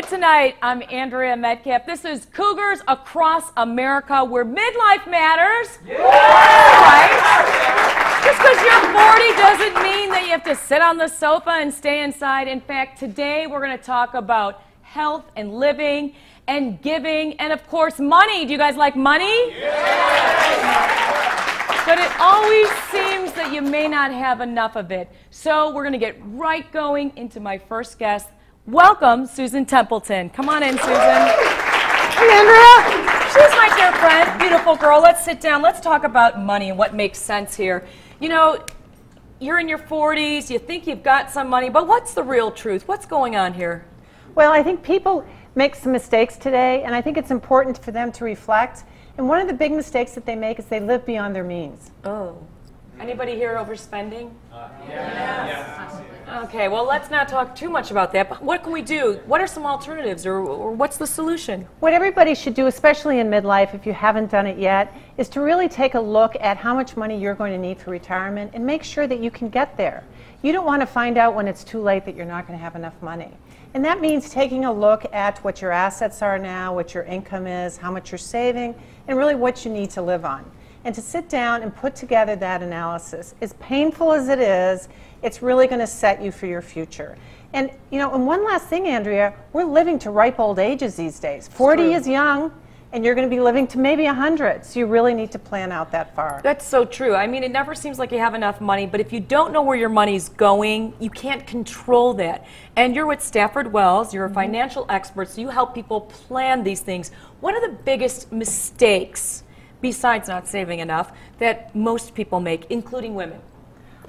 Tonight, I'm Andrea Metcalf. This is Cougars Across America, where midlife matters. Yeah. Right? Just because you're 40 doesn't mean that you have to sit on the sofa and stay inside. In fact, today we're going to talk about health and living and giving and, of course, money. Do you guys like money? Yeah. But it always seems that you may not have enough of it. So we're going to get right going into my first guest. Welcome, Susan Templeton. Come on in, Susan. Hey, Andrea. She's my dear friend, beautiful girl. Let's sit down. Let's talk about money and what makes sense here. You know, you're in your 40s. You think you've got some money, but what's the real truth? What's going on here? Well, I think people make some mistakes today, and I think it's important for them to reflect. And one of the big mistakes that they make is they live beyond their means. Oh. Anybody here overspending? Yes. Okay, well, let's not talk too much about that, but what can we do? What are some alternatives, or what's the solution? What everybody should do, especially in midlife, if you haven't done it yet, is to really take a look at how much money you're going to need for retirement and make sure that you can get there. You don't want to find out when it's too late that you're not going to have enough money. And that means taking a look at what your assets are now, what your income is, how much you're saving, and really what you need to live on. And to sit down and put together that analysis, as painful as it is, it's really going to set you for your future. And, you know, and one last thing, Andrea, we're living to ripe old ages these days. 40 is young, and you're going to be living to maybe 100, so you really need to plan out that far. That's so true. I mean, it never seems like you have enough money, but if you don't know where your money's going, you can't control that. And you're with Stafford Wells, you're a financial expert, so you help people plan these things. What are the biggest mistakes, besides not saving enough, that most people make, including women?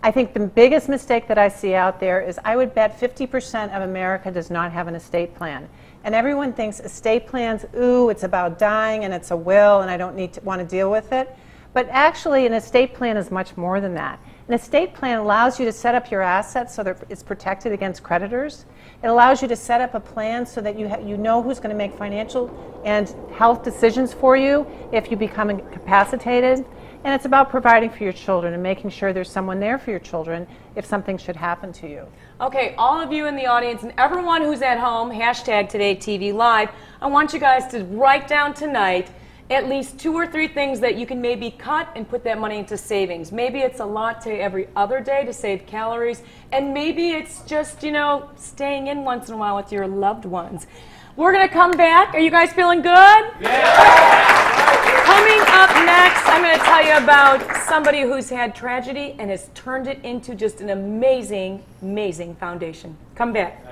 I think the biggest mistake that I see out there is I would bet 50% of America does not have an estate plan. And everyone thinks estate plans, ooh, it's about dying and it's a will and I don't want to deal with it. But actually an estate plan is much more than that. An estate plan allows you to set up your assets so that it's protected against creditors. It allows you to set up a plan so that you know who's going to make financial and health decisions for you if you become incapacitated. And it's about providing for your children and making sure there's someone there for your children if something should happen to you. Okay, all of you in the audience and everyone who's at home, hashtag Today TV Live, I want you guys to write down tonight at least 2 or 3 things that you can maybe cut and put that money into savings. Maybe it's a latte every other day to save calories, and maybe it's just, you know, staying in once in a while with your loved ones. We're going to come back. Are you guys feeling good? Yeah! Coming up next, I'm going to tell you about somebody who's had tragedy and has turned it into just an amazing, amazing foundation. Come back.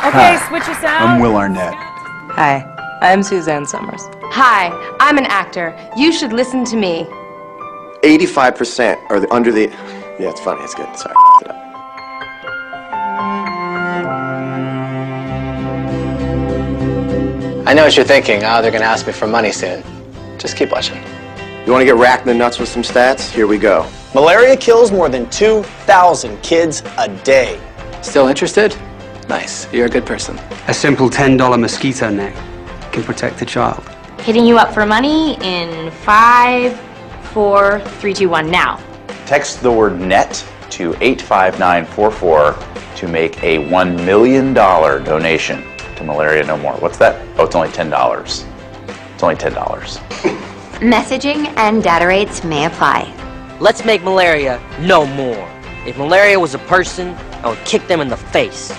Okay, switch us out. I'm Will Arnett. Hi, I'm Suzanne Somers. Hi, I'm an actor. You should listen to me. 85% are under the... Yeah, it's funny. It's good. Sorry. It up. I know what you're thinking. Oh, they're going to ask me for money soon. Just keep watching. You want to get racked in the nuts with some stats? Here we go. Malaria kills more than 2,000 kids a day. Still interested? Nice. You're a good person. A simple $10 mosquito net can protect a child. Hitting you up for money in 5, 4, 3, 2, 1, now. Text the word NET to 85944 to make a $1 million donation to Malaria No More. What's that? Oh, it's only $10. It's only $10. Messaging and data rates may apply. Let's make malaria no more. If malaria was a person, I would kick them in the face.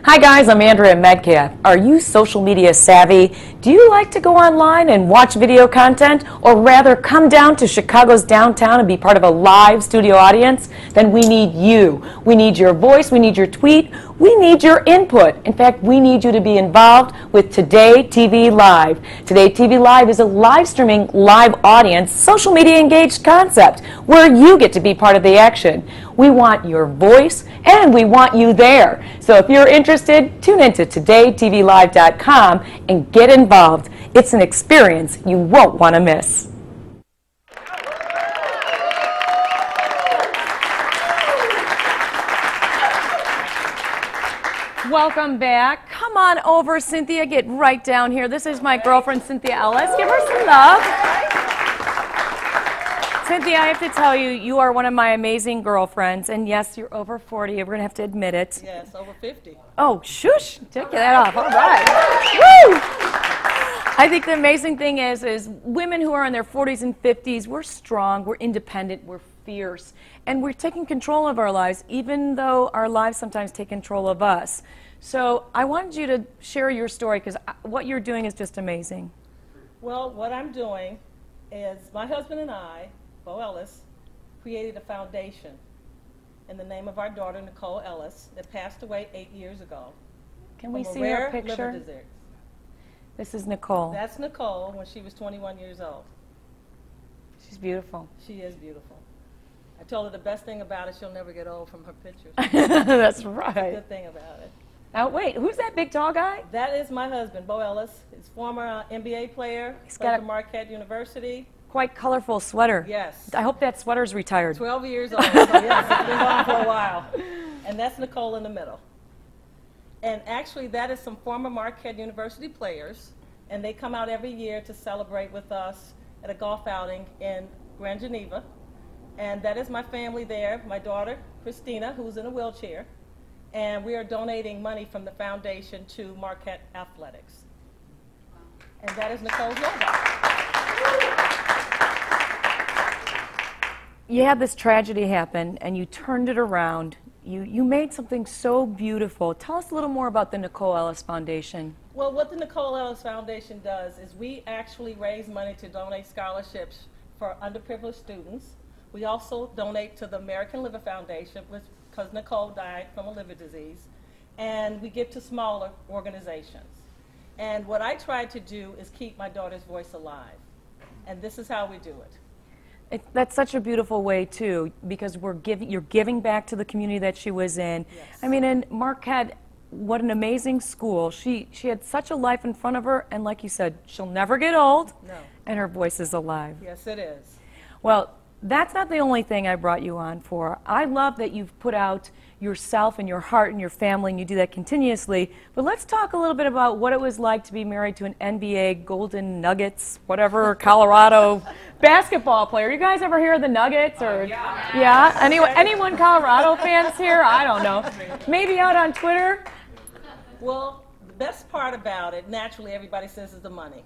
Hi guys, I'm Andrea Metcalf. Are you social media savvy? Do you like to go online and watch video content, or rather come down to Chicago's downtown and be part of a live studio audience? Then we need you. We need your voice, we need your tweet, we need your input. In fact, we need you to be involved with Today TV Live. Today TV Live is a live streaming, live audience, social media engaged concept where you get to be part of the action. We want your voice and we want you there. So if you're interested, tune into todaytvlive.com and get involved. It's an experience you won't want to miss. welcome back. Come on over, Cynthia. Get right down here. This is my girlfriend, Cynthia Ellis. Give her some love. Cynthia, I have to tell you, you are one of my amazing girlfriends. And yes, you're over 40. We're going to have to admit it. Yes, over 50. Oh, shush. Take that off. All right. Woo! I think the amazing thing is women who are in their 40s and 50s, we're strong, we're independent, we're fierce, and we're taking control of our lives, even though our lives sometimes take control of us. So I wanted you to share your story, because what you're doing is just amazing. Well, what I'm doing is my husband and I, Bo Ellis, created a foundation in the name of our daughter, Nicole Ellis, that passed away 8 years ago. Can we see her picture? Liver disease. This is Nicole. That's Nicole when she was 21 years old. She's beautiful. She is beautiful. I told her the best thing about it, she'll never get old from her pictures. That's right. That's the good thing about it. Now, wait, who's that big tall guy? That is my husband, Bo Ellis. He's former NBA player. He's got a Marquette University. Quite colorful sweater. Yes. I hope that sweater's retired. 12 years old, so yes, it's been on for a while. And that's Nicole in the middle. And actually, that is some former Marquette University players, and they come out every year to celebrate with us at a golf outing in Grand Geneva. And that is my family there, my daughter, Christina, who's in a wheelchair. And we are donating money from the foundation to Marquette Athletics. And that is Nicole's logo. You had this tragedy happen, and you turned it around. You made something so beautiful. Tell us a little more about the Nicole Ellis Foundation. Well, what the Nicole Ellis Foundation does is we actually raise money to donate scholarships for underprivileged students. We also donate to the American Liver Foundation, because Nicole died from a liver disease, and we give to smaller organizations. And what I try to do is keep my daughter's voice alive, and this is how we do it. That's such a beautiful way, too, because you're giving back to the community that she was in. Yes. I mean, in Marquette, what an amazing school. She had such a life in front of her, and like you said, she'll never get old, no. And her voice is alive. Yes, it is. Well, that's not the only thing I brought you on for. I love that you've put out yourself and your heart and your family, and you do that continuously. But let's talk a little bit about what it was like to be married to an NBA Golden Nuggets, whatever, Colorado basketball player. You guys ever hear of the Nuggets? Or yeah? Anyone Colorado fans here? I don't know. Maybe out on Twitter? Well, the best part about it, naturally everybody says, is the money.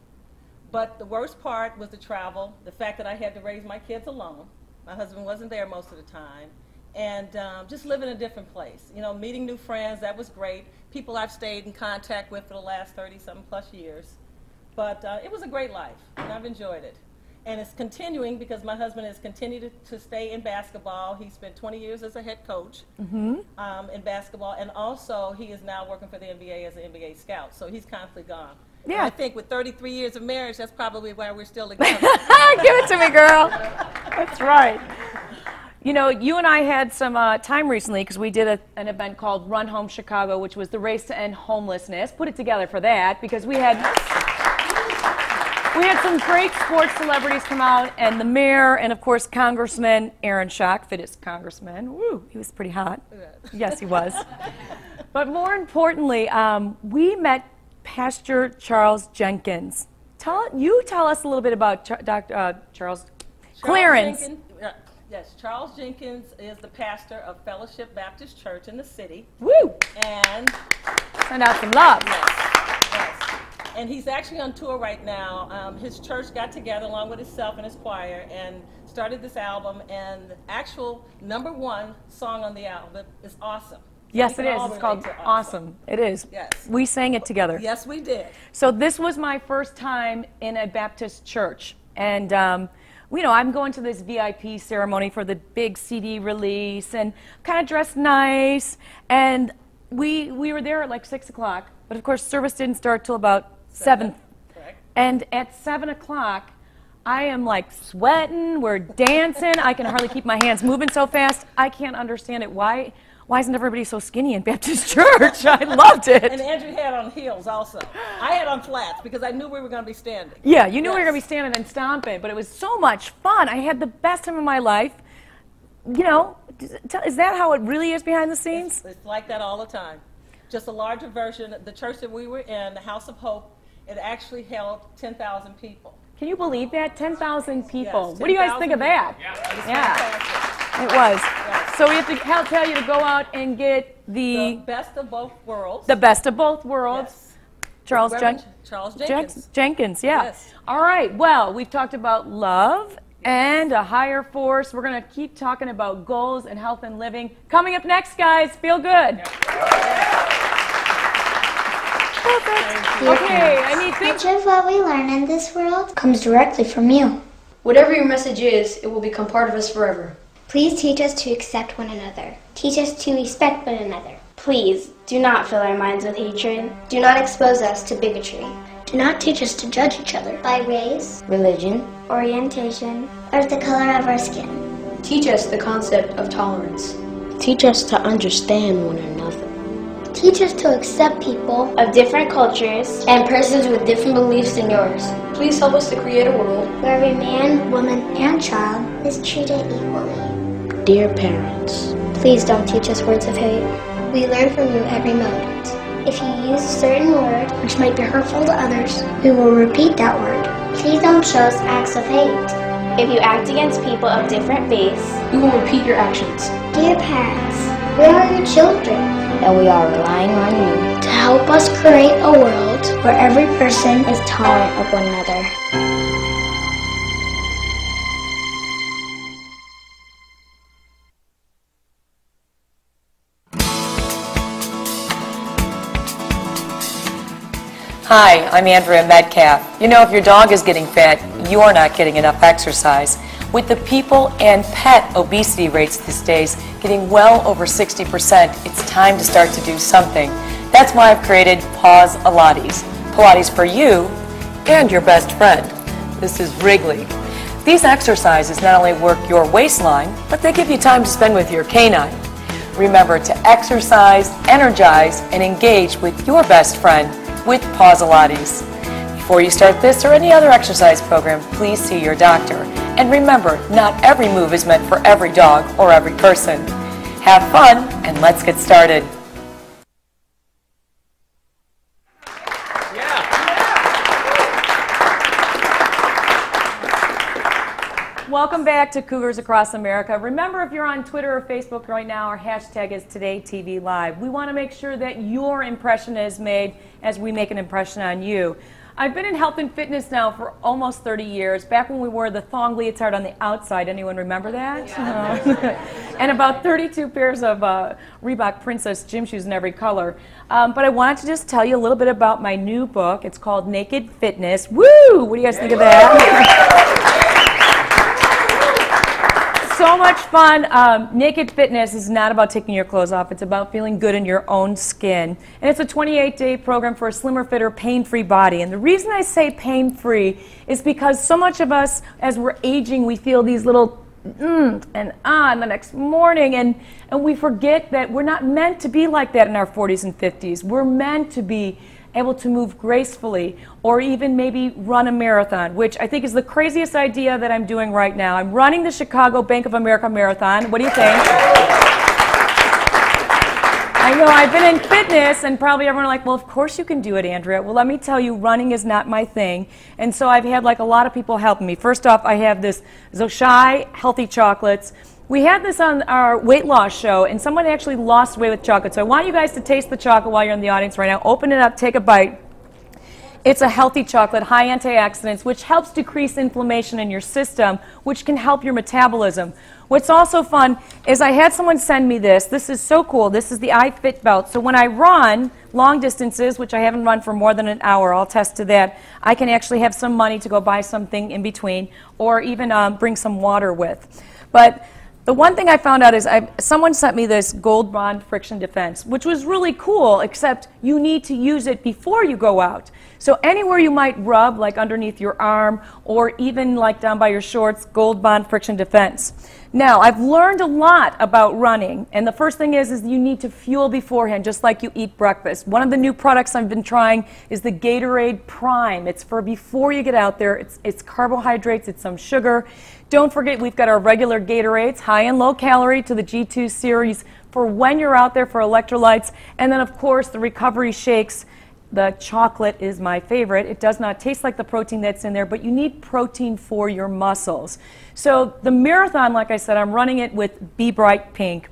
But the worst part was the travel, the fact that I had to raise my kids alone. My husband wasn't there most of the time. And just live in a different place. You know, meeting new friends, that was great. People I've stayed in contact with for the last 30-something plus years. But it was a great life, and I've enjoyed it. And it's continuing because my husband has continued to stay in basketball. He spent 20 years as a head coach in basketball, and also he is now working for the NBA as an NBA scout. So he's constantly gone. Yeah. And I think with 33 years of marriage, that's probably why we're still together. Give it to me, girl. That's right. You know, you and I had some time recently because we did an event called Run Home Chicago, which was the race to end homelessness. Put it together for that because we had some great sports celebrities come out, and the mayor, and of course Congressman Aaron Schock, fittest congressman. Woo, he was pretty hot. Yes, he was. But more importantly, we met Pastor Charles Jenkins. Tell us a little bit about Charles Clarence. Yes, Charles Jenkins is the pastor of Fellowship Baptist Church in the city. Woo! And send out some love. Yes. And he's actually on tour right now. His church got together along with himself and his choir and started this album. And the actual #1 song on the album is Awesome. Yes, it is. It's called Awesome. It is. Yes. We sang it together. Yes, we did. So this was my first time in a Baptist church. And, you know, I'm going to this VIP ceremony for the big CD release and kind of dressed nice. And we were there at like 6 o'clock. But, of course, service didn't start till about 7. Correct. And at 7 o'clock, I am like sweating. We're dancing. I can hardly keep my hands moving so fast. I can't understand it. Why isn't everybody so skinny in Baptist church? I loved it. And Andrew had on heels also. I had on flats because I knew we were going to be standing. Yeah, you knew we were going to be standing and stomping, but it was so much fun. I had the best time of my life. You know, is that how it really is behind the scenes? It's like that all the time. just a larger version. The church that we were in, the House of Hope, it actually held 10,000 people. Can you believe that? 10,000 people. Yes, What do you guys think of that? Yeah. It was. Yes. So we have to tell you to go out and get The best of both worlds. the best of both worlds. Yes. Charles Jenkins. Jenkins, yeah. Yes. All right. Well, we've talked about love and a higher force. We're going to keep talking about goals and health and living. Coming up next, guys, feel good. Perfect. Okay, I need things. Much of what we learn in this world comes directly from you. Whatever your message is, it will become part of us forever. Please teach us to accept one another. Teach us to respect one another. Please, do not fill our minds with hatred. Do not expose us to bigotry. Do not teach us to judge each other By race, religion, orientation, or the color of our skin. Teach us the concept of tolerance. Teach us to understand one another. Teach us to accept people of different cultures and persons with different beliefs than yours. Please help us to create a world where every man, woman, and child is treated equally. Dear parents, please don't teach us words of hate. We learn from you every moment. If you use a certain word which might be hurtful to others, we will repeat that word. Please don't show us acts of hate. If you act against people of different faiths, we will repeat your actions. Dear parents, we are your children, and we are relying on you to help us create a world where every person is tolerant of one another. Hi, I'm Andrea Metcalf. You know, if your dog is getting fat, you're not getting enough exercise. With the people and pet obesity rates these days getting well over 60%, it's time to start to do something. That's why I've created Pause Pilates. Pilates for you and your best friend. This is Wrigley. These exercises not only work your waistline, but they give you time to spend with your canine. Remember to exercise, energize, and engage with your best friend with Pause Pilates. Before you start this or any other exercise program, please see your doctor. And remember, not every move is meant for every dog or every person. Have fun, and let's get started. Welcome back to Cougars Across America. Remember, if you're on Twitter or Facebook right now, our hashtag is TodayTVLive. We want to make sure that your impression is made as we make an impression on you. I've been in health and fitness now for almost 30 years, back when we wore the thong leotard on the outside. Anyone remember that? Yeah. And about 32 pairs of Reebok Princess gym shoes in every color. But I wanted to just tell you a little bit about my new book. It's called Naked Fitness. Woo! What do you guys think of that? So much fun. Naked Fitness is not about taking your clothes off. It's about feeling good in your own skin. And it's a 28-day program for a slimmer, fitter, pain-free body. And the reason I say pain-free is because so much of us, as we're aging, we feel these little and the next morning. And we forget that we're not meant to be like that in our 40s and 50s. We're meant to be able to move gracefully, or even maybe run a marathon, which I think is the craziest idea that I'm doing right now. I'm running the Chicago Bank of America Marathon. What do you think? I know, I've been in fitness, and probably everyone like, well, of course you can do it, Andrea. Well, let me tell you, running is not my thing. And so I've had like a lot of people helping me. First off, I have this Zoshai Healthy Chocolates. We had this on our weight loss show, and someone actually lost weight with chocolate. So I want you guys to taste the chocolate while you're in the audience right now. Open it up, take a bite. It's a healthy chocolate, high antioxidants, which helps decrease inflammation in your system, which can help your metabolism. What's also fun is I had someone send me this. This is so cool. This is the iFit belt. So when I run long distances, which I haven't run for more than an hour, I'll attest to that, I can actually have some money to go buy something in between, or even bring some water with. But the one thing I found out is someone sent me this Gold Bond Friction Defense, which was really cool, except you need to use it before you go out. So anywhere you might rub, like underneath your arm, or even like down by your shorts, Gold Bond Friction Defense. Now, I've learned a lot about running, and the first thing is you need to fuel beforehand, just like you eat breakfast. One of the new products I've been trying is the Gatorade Prime. It's for before you get out there. It's carbohydrates, it's some sugar. Don't forget, we've got our regular Gatorades, high and low calorie, to the G2 series for when you're out there for electrolytes, and then, of course, the recovery shakes. The chocolate is my favorite. It does not taste like the protein that's in there, but you need protein for your muscles. So the marathon, like I said, I'm running it with Be Bright Pink,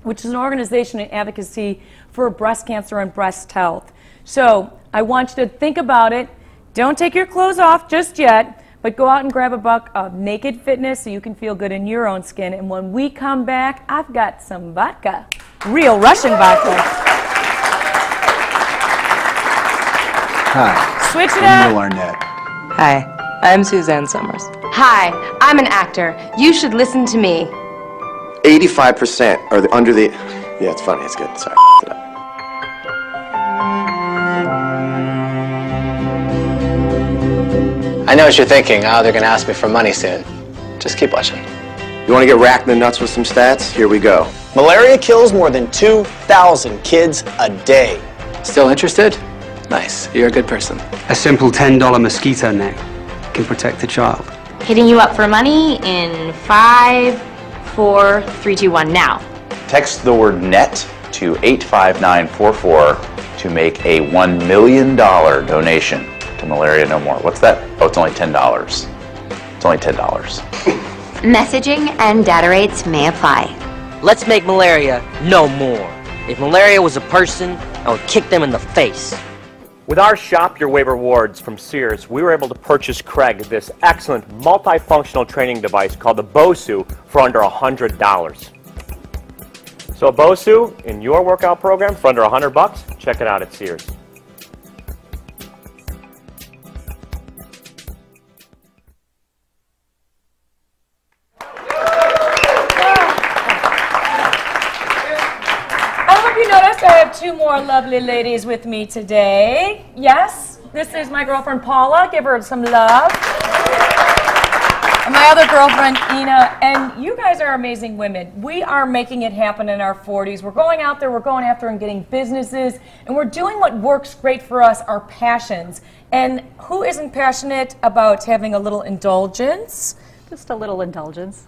which is an organization in advocacy for breast cancer and breast health. So I want you to think about it. Don't take your clothes off just yet, but go out and grab a buck of Naked Fitness so you can feel good in your own skin. And when we come back, I've got some vodka, real Russian vodka. Hi. Switch it I'm up. Arnett. Hi, I'm Suzanne Somers. Hi, I'm an actor. You should listen to me. 85% are under the... Yeah, it's funny. It's good. Sorry. I know what you're thinking. Oh, they're going to ask me for money soon. Just keep watching. You want to get racked in the nuts with some stats? Here we go. Malaria kills more than 2,000 kids a day. Still interested? Nice. You're a good person. A simple $10 mosquito net can protect a child. Hitting you up for money in 5, 4, 3, 2, 1 now. Text the word NET to 85944 to make a $1 million donation to Malaria No More. What's that? Oh, it's only $10. It's only $10. Messaging and data rates may apply. Let's make malaria no more. If malaria was a person, I would kick them in the face. With our Shop Your Way rewards from Sears, we were able to purchase Craig this excellent multifunctional training device called the BOSU for under $100. So a BOSU in your workout program for under $100, check it out at Sears. I have two more lovely ladies with me today. Yes, this is my girlfriend Paula. Give her some love. And my other girlfriend Ina. And you guys are amazing women. We are making it happen in our 40s. We're going out there, we're going after and getting businesses, and we're doing what works great for us, our passions. And who isn't passionate about having a little indulgence? Just a little indulgence.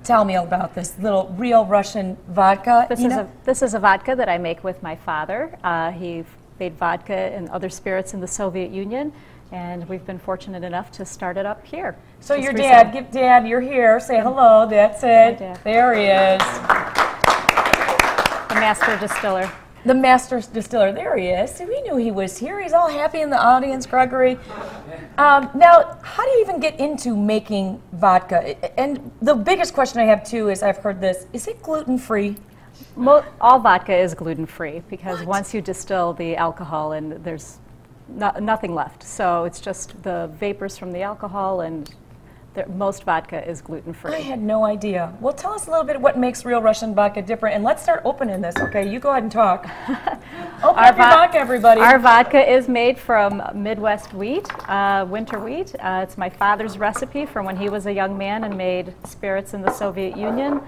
Tell me about this little real Russian vodka. This is a vodka that I make with my father. He made vodka and other spirits in the Soviet Union, and we've been fortunate enough to start it up here. So your dad, give Dad, you're here. Say hello. That's it. Dad. There he is. The master distiller. The master distiller. There he is. See, we knew he was here. He's all happy in the audience, Gregory. Now, how do you even get into making vodka? And the biggest question I have, too, is I've heard this. Is it gluten-free? All vodka is gluten-free because once you distill the alcohol, and there's nothing left. So it's just the vapors from the alcohol, and most vodka is gluten-free. I had no idea. Well, tell us a little bit what makes real Russian vodka different, and let's start opening this. Okay, you go ahead and talk. Open up your vodka, everybody. Our vodka is made from Midwest wheat, winter wheat. It's my father's recipe from when he was a young man and made spirits in the Soviet Union.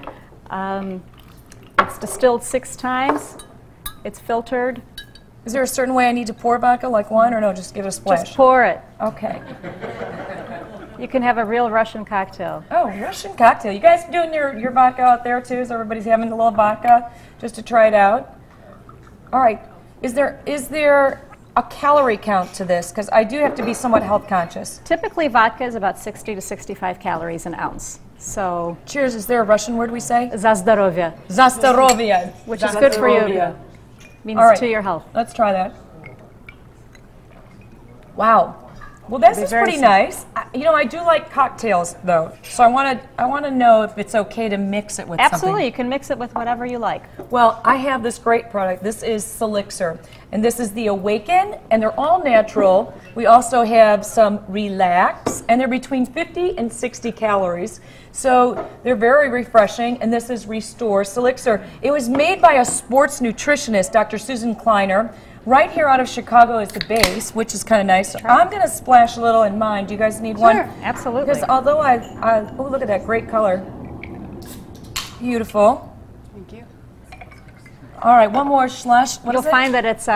It's distilled 6 times. It's filtered. Is there a certain way I need to pour vodka, like wine, or no, just give it a splash? Just pour it. Okay. You can have a real Russian cocktail. Oh, Russian cocktail. You guys doing your vodka out there, too? So everybody's having a little vodka just to try it out? All right. Is there a calorie count to this? Because I do have to be somewhat health conscious. Typically, vodka is about 60 to 65 calories an ounce. So, cheers. Is there a Russian word we say? Za zdarovya. Za zdarovya. Which is good for you. Means all right, to your health. Let's try that. Wow. Well, this is pretty nice. You know, I do like cocktails, though, so I want to know if it's okay to mix it with something. Absolutely, you can mix it with whatever you like. Well, I have this great product. This is Selixer, and this is the Awaken, and they're all natural. We also have some Relax, and they're between 50 and 60 calories, so they're very refreshing. And this is Restore Selixer. It was made by a sports nutritionist, Dr. Susan Kleiner. Right here out of Chicago is the base, which is kind of nice. So I'm going to splash a little in mine. Do you guys need one? Sure, absolutely. Because although oh, look at that great color. Beautiful. Thank you. All right, one more slush. You'll find that it's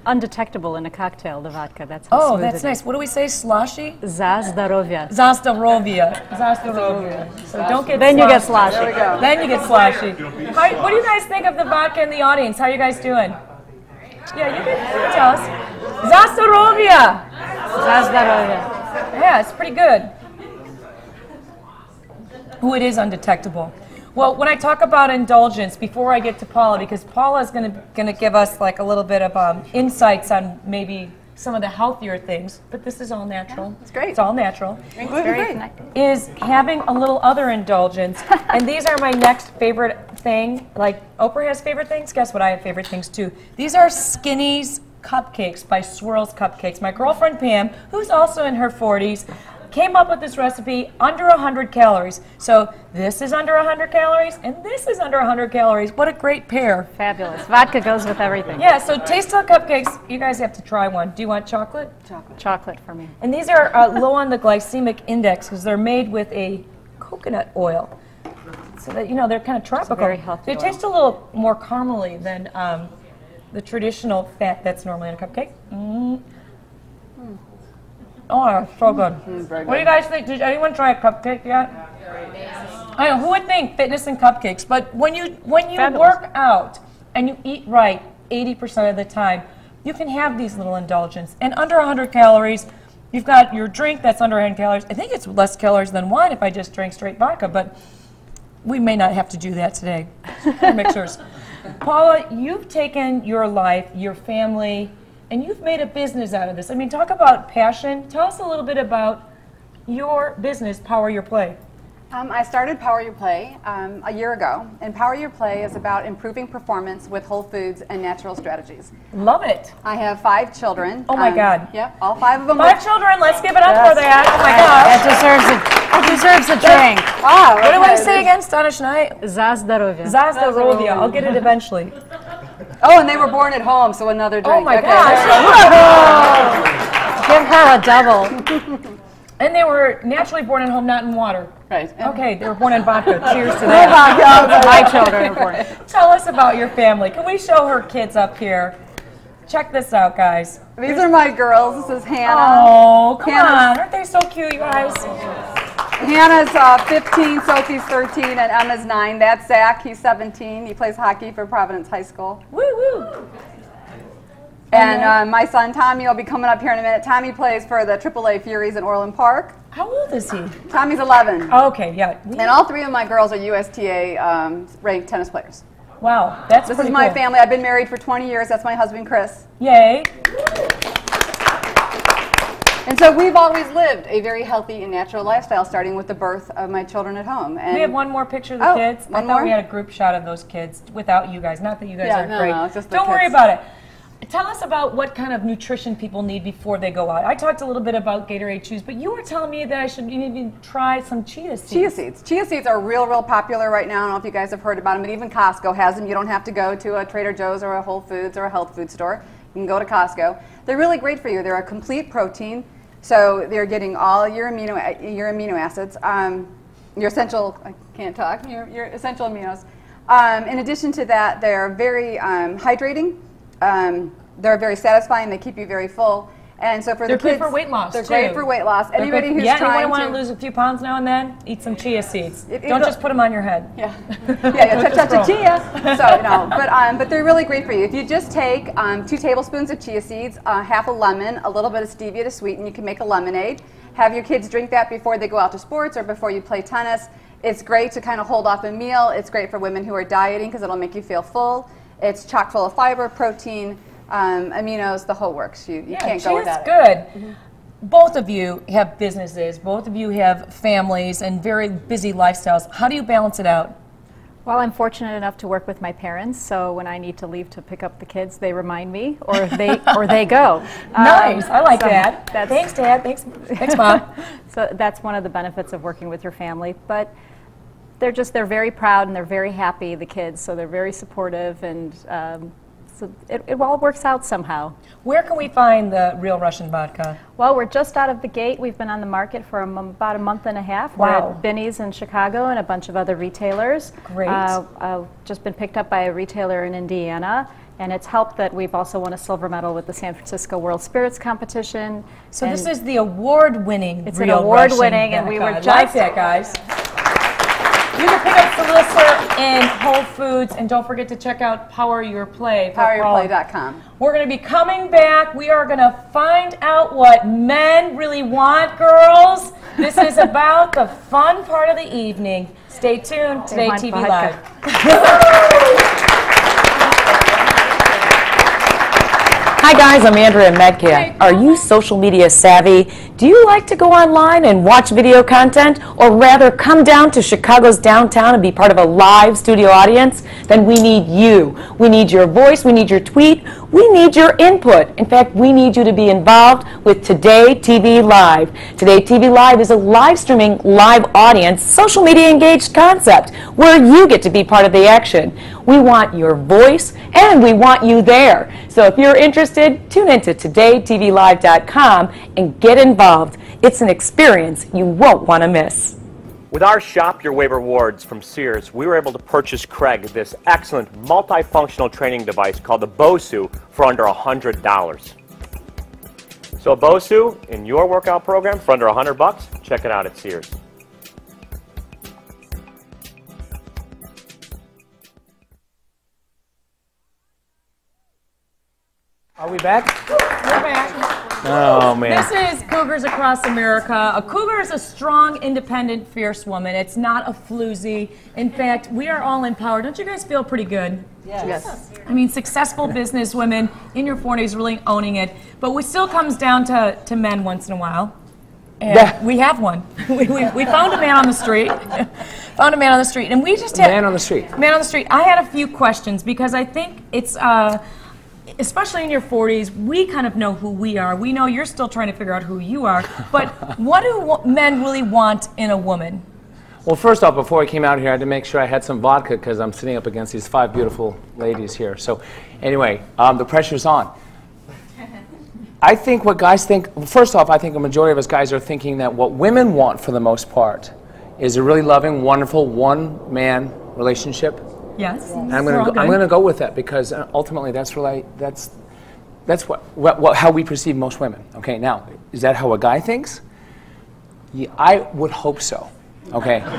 undetectable in a cocktail, the vodka. That's how Oh, smooth that's it is. nice. What do we say? Slushy? Za zdarovia. Za zdarovia. Za zdarovia. So don't get Then you get sloshy. There we go. Then you get sloshy. What do you guys think of the vodka in the audience? How are you guys doing? Yeah, you can tell us. Za zdarovia. Za zdarovia. Yeah, it's pretty good. Ooh, it is undetectable. Well, when I talk about indulgence, before I get to Paula, because Paula's going to give us like a little bit of insights on maybe some of the healthier things, but this is all natural. Yeah, it's great. It's all natural. It's very great. Is having a little other indulgence, and these are my next favorite thing. Like Oprah has favorite things. Guess what? I have favorite things too. These are Skinny's cupcakes by Swirls Cupcakes. My girlfriend Pam, who's also in her 40s, came up with this recipe under 100 calories. So this is under 100 calories, and this is under 100 calories. What a great pair. Fabulous. Vodka goes with everything. Yeah, so taste the cupcakes. You guys have to try one. Do you want chocolate? Chocolate. Chocolate for me. And these are low on the glycemic index because they're made with a coconut oil. So that, you know, they're kind of tropical. very healthy They oil. taste a little more caramely than the traditional fat that's normally in a cupcake. Oh, it's so good. What do you guys think? Did anyone try a cupcake yet? I know, who would think fitness and cupcakes? But when you work out and you eat right 80% of the time, you can have these little indulgences. And under 100 calories, you've got your drink that's under 100 calories. I think it's less calories than wine if I just drank straight vodka, but we may not have to do that today. Mixers. Paula, you've taken your life, your family, and you've made a business out of this. I mean, talk about passion. Tell us a little bit about your business, Power Your Play. I started Power Your Play a year ago, and Power Your Play is about improving performance with whole foods and natural strategies. Love it. I have 5 children. Oh my God. Yep, all 5 of them. 5 children, let's give it up for that. Oh my gosh. That deserves a drink. Wow. What do I say again, Stanish Knight? Za zdarovia. Za zdarovia. I'll get it eventually. Oh, and they were born at home, so another drink. Oh my Okay. gosh. Give her a double. And they were naturally born at home, not in water. Right. Okay, they were born in vodka. Cheers to that. My children are born. Tell us about your family. Can we show her kids up here? Check this out, guys. These are my girls. This is Hannah. Oh, come on. Aren't they so cute, you guys? Hannah's 15, Sophie's 13, and Emma's 9. That's Zach. He's 17. He plays hockey for Providence High School. Woo woo. And my son Tommy will be coming up here in a minute. Tommy plays for the AAA Furies in Orland Park. How old is he? Tommy's 11. Oh, okay, yeah. And all 3 of my girls are USTA ranked tennis players. Wow, that's This pretty is my cool. family. I've been married for 20 years. That's my husband, Chris. Yay. And so we've always lived a very healthy and natural lifestyle, starting with the birth of my children at home. And we have one more picture of the kids. One I thought more? we had a group shot of those kids without you guys. Not that you guys Yeah, aren't no, great. no, it's just the Don't worry kids. about it. Tell us about what kind of nutrition people need before they go out. I talked a little bit about Gatorade Chews, but you were telling me that I should even try some chia seeds. Chia seeds. Chia seeds are real popular right now. I don't know if you guys have heard about them, but even Costco has them. You don't have to go to a Trader Joe's or a Whole Foods or a health food store. You can go to Costco. They're really great for you. They're a complete protein, so they're getting all your amino acids, your essential. I can't talk. Your essential aminos. In addition to that, they're very hydrating. They're very satisfying. They keep you very full. And so for They're the kids, good for weight loss, they're too. great for weight loss. Anybody who's anyone trying want to to lose a few pounds now and then, eat some chia seeds. Don't it'll- just put them on your head. Yeah, chia. So no, but they're really great for you. If you just take 2 tablespoons of chia seeds, half a lemon, a little bit of stevia to sweeten, you can make a lemonade. Have your kids drink that before they go out to sports or before you play tennis. It's great to kind of hold off a meal. It's great for women who are dieting because it'll make you feel full. It's chock full of fiber, protein, aminos, the whole works. You can't go without it. Good. Both of you have businesses. Both of you have families and very busy lifestyles. How do you balance it out? Well, I'm fortunate enough to work with my parents, so when I need to leave to pick up the kids, they remind me, or they go. Nice. I like so that. Thanks, Dad. Thanks, Mom. So that's one of the benefits of working with your family. But they're very proud and they're very happy, the kids, so they're very supportive, and So it all works out somehow. Where can we find the real Russian vodka? Well, we're just out of the gate. We've been on the market for about a month and a half. Wow. We're at Binny's in Chicago and a bunch of other retailers. Great. Just been picked up by a retailer in Indiana. And it's helped that we've also won a silver medal with the San Francisco World Spirits Competition. So this is the award-winning It's real an award-winning, Russian and we were vodka. just... I like that, guys. You can pick up Salissa in Whole Foods, and don't forget to check out Power Your Play. PowerYourPlay.com. We're going to be coming back. We are going to find out what men really want, girls. This is about the fun part of the evening. Stay tuned. Today TV Live. Hi guys, I'm Andrea Metcalf. Are you social media savvy? Do you like to go online and watch video content, or rather come down to Chicago's downtown and be part of a live studio audience? Then we need you. We need your voice, we need your tweet, we need your input. In fact, we need you to be involved with Today TV Live. Today TV Live is a live streaming, live audience, social media engaged concept where you get to be part of the action. We want your voice and we want you there. So if you're interested, tune into todaytvlive.com and get involved. It's an experience you won't want to miss. With our Shop Your Way rewards from Sears, we were able to purchase Craig this excellent multifunctional training device called the BOSU for under $100. So a BOSU in your workout program for under $100, check it out at Sears. Are we back? We're back. Oh, man. This is Cougars Across America. A cougar is a strong, independent, fierce woman. It's not a floozy. In fact, we are all empowered. Don't you guys feel pretty good? Yes. I mean, successful business women in your 40s really owning it. But it still comes down to men once in a while. And we have one. We found a man on the street. Found a man on the street. And we just had... Man on the street. Man on the street. I had a few questions because I think it's... especially in your 40s, we kind of know who we are. We know you're still trying to figure out who you are. But what do men really want in a woman? Well, first off, before I came out here, I had to make sure I had some vodka because I'm sitting up against these 5 beautiful ladies here. So anyway, the pressure's on. I think what guys think, first off, I think a majority of us guys are thinking that what women want for the most part is a really loving, wonderful, one-man relationship. Yes. And I'm going to go with that because ultimately that's really that's how we perceive most women. Okay, now is that how a guy thinks? Yeah, I would hope so. Okay. I'm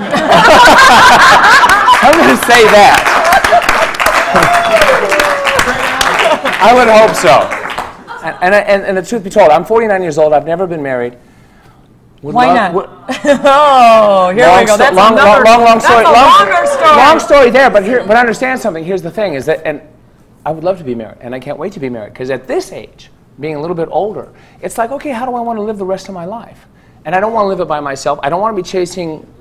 going to say that. I would hope so. And the truth be told, I'm 49 years old. I've never been married. Why not? Oh, here we go. That's long story. That's a longer story. Long story there, but understand something. Here's the thing: is that, and I would love to be married, and I can't wait to be married because at this age, being a little bit older, it's like, okay, how do I want to live the rest of my life? And I don't want to live it by myself. I don't want to be chasing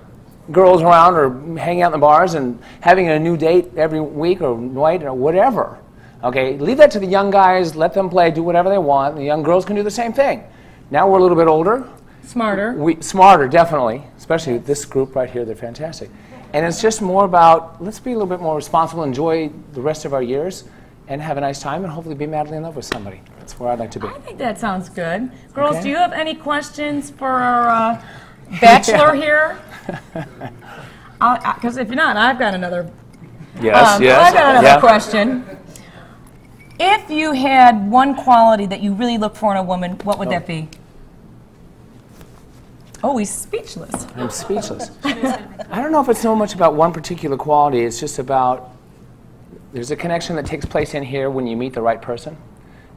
girls around or hanging out in the bars and having a new date every week or night or whatever. Okay, leave that to the young guys. Let them play, do whatever they want. The young girls can do the same thing. Now we're a little bit older. Smarter. Smarter, definitely. Especially this group right here, they're fantastic. And it's just more about, let's be a little bit more responsible, enjoy the rest of our years, and have a nice time, and hopefully be madly in love with somebody. That's where I'd like to be. I think that sounds good. Girls, do you have any questions for our bachelor here? Because if not, I've got another. Yes, I've got another question. If you had one quality that you really look for in a woman, what would that be? Oh, he's speechless. I'm speechless. I don't know if it's so much about one particular quality. It's just about, there's a connection that takes place in here when you meet the right person.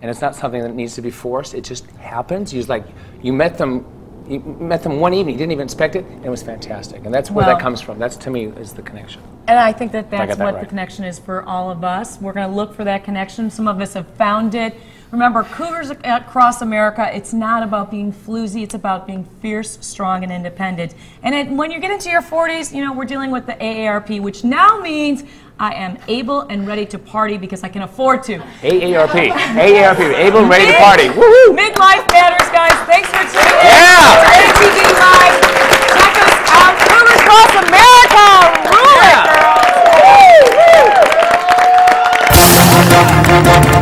And it's not something that needs to be forced. It just happens. You met them one evening, you didn't even expect it, and it was fantastic. And that's where that comes from. That's, to me, is the connection. And I think that's what the connection is for all of us. We're going to look for that connection. Some of us have found it. Remember, Cougars Across America, it's not about being floozy, it's about being fierce, strong, and independent. And when you get into your 40s, you know, we're dealing with the AARP, which now means I am able and ready to party because I can afford to. AARP. AARP. Able and ready to party. Woohoo! Midlife matters, guys. Thanks for tuning in. Today TV Live. Check us out. Cougars Across America. Rule it, girls. Woo!